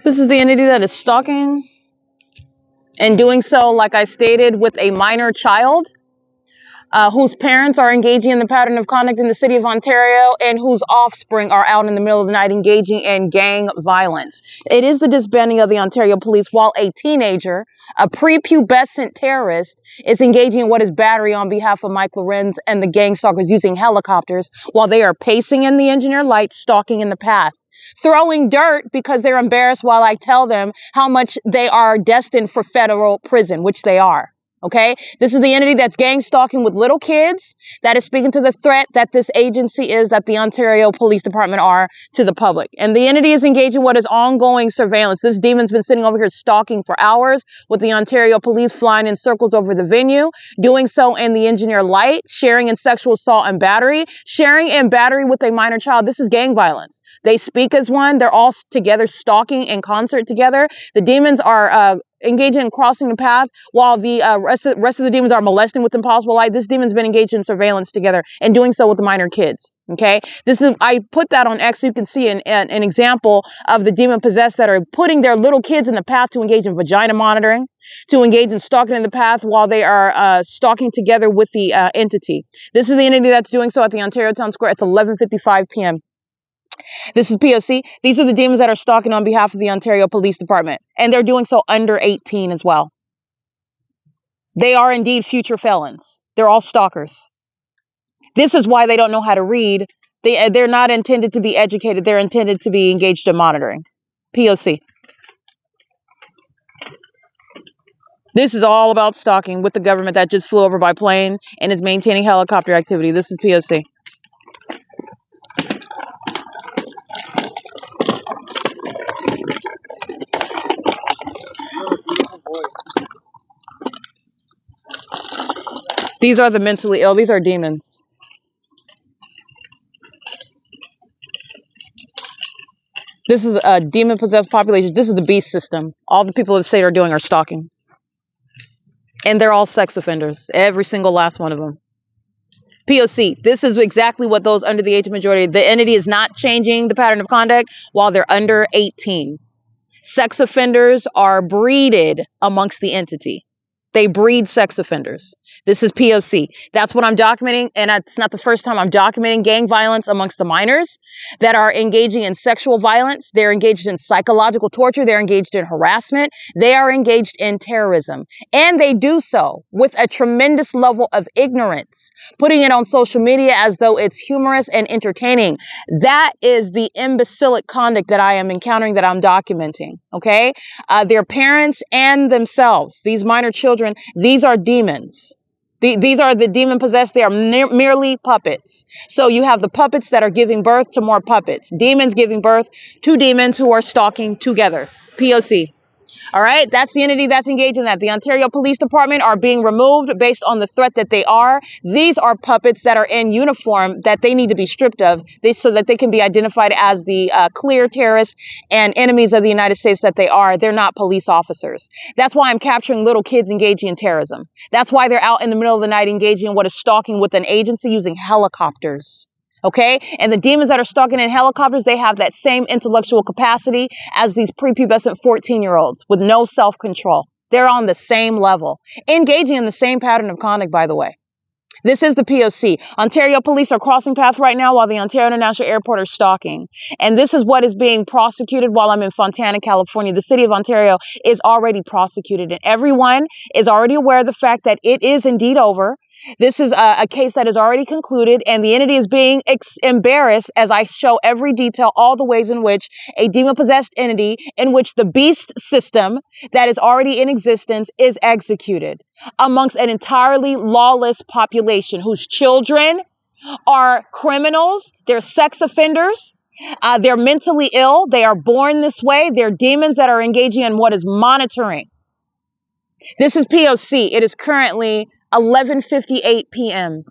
This is the entity that is stalking and doing so, like I stated, with a minor child whose parents are engaging in the pattern of conduct in the city of Ontario and whose offspring are out in the middle of the night engaging in gang violence. It is the disbanding of the Ontario police while a teenager, a prepubescent terrorist, is engaging in what is battery on behalf of Mike Lorenz and the gang stalkers using helicopters while they are pacing in the engineer light, stalking in the path. Throwing dirt because they're embarrassed while I tell them how much they are destined for federal prison, which they are. Okay, this is the entity that's gang stalking with little kids, that is speaking to the threat that this agency is, that the Ontario Police Department are to the public. And the entity is engaging what is ongoing surveillance. This demon's been sitting over here stalking for hours with the Ontario police flying in circles over the venue, doing so in the engineer light, sharing in sexual assault and battery, sharing in battery with a minor child. This is gang violence. They speak as one. They're all together stalking in concert together. The demons are engaging in crossing the path while the rest of the demons are molesting with impossible light. This demon's been engaged in surveillance together and doing so with the minor kids. Okay, I put that on X so you can see an example of the demon possessed that are putting their little kids in the path to engage in vagina monitoring, to engage in stalking in the path while they are stalking together with the entity. This is the entity that's doing so at the Ontario Town Square. It's 11:55 p.m. This is P.O.C. These are the demons that are stalking on behalf of the Ontario Police Department. And they're doing so under 18 as well. They are indeed future felons. They're all stalkers. This is why they don't know how to read. They're not intended to be educated. They're intended to be engaged in monitoring. P.O.C. This is all about stalking with the government that just flew over by plane and is maintaining helicopter activity. This is P.O.C. These are the mentally ill. These are demons. This is a demon-possessed population. This is the beast system. All the people in the state are doing are stalking. And they're all sex offenders. Every single last one of them. P.O.C. This is exactly what those under the age of majority. The entity is not changing the pattern of conduct while they're under 18. Sex offenders are breeded amongst the entity. They breed sex offenders. This is P.O.C. That's what I'm documenting, and it's not the first time I'm documenting gang violence amongst the minors that are engaging in sexual violence. They're engaged in psychological torture. They're engaged in harassment. They are engaged in terrorism. And they do so with a tremendous level of ignorance, putting it on social media as though it's humorous and entertaining. That is the imbecilic conduct that I am encountering, that I'm documenting, okay? Their parents and themselves, these minor children, these are demons. These are the demon possessed. They are merely puppets. So you have the puppets that are giving birth to more puppets. Demons giving birth to demons who are stalking together. P.O.C. All right, that's the entity that's engaged in that. The Ontario Police Department are being removed based on the threat that they are. These are puppets that are in uniform that they need to be stripped of so that they can be identified as the clear terrorists and enemies of the United States that they are. They're not police officers. That's why I'm capturing little kids engaging in terrorism. That's why they're out in the middle of the night engaging in what is stalking with an agency using helicopters. Okay, and the demons that are stalking in helicopters, they have that same intellectual capacity as these prepubescent 14-year-olds with no self-control. They're on the same level, engaging in the same pattern of conduct, by the way. This is the P.O.C. Ontario police are crossing paths right now while the Ontario International Airport are stalking. And this is what is being prosecuted while I'm in Fontana, California. The city of Ontario is already prosecuted, and everyone is already aware of the fact that it is indeed over. This is a case that is already concluded, and the entity is being embarrassed as I show every detail, all the ways in which a demon-possessed entity, in which the beast system that is already in existence is executed amongst an entirely lawless population whose children are criminals, they're sex offenders, they're mentally ill, they are born this way, they're demons that are engaging in what is monitoring. This is P.O.C. It is currently 11:58 p.m.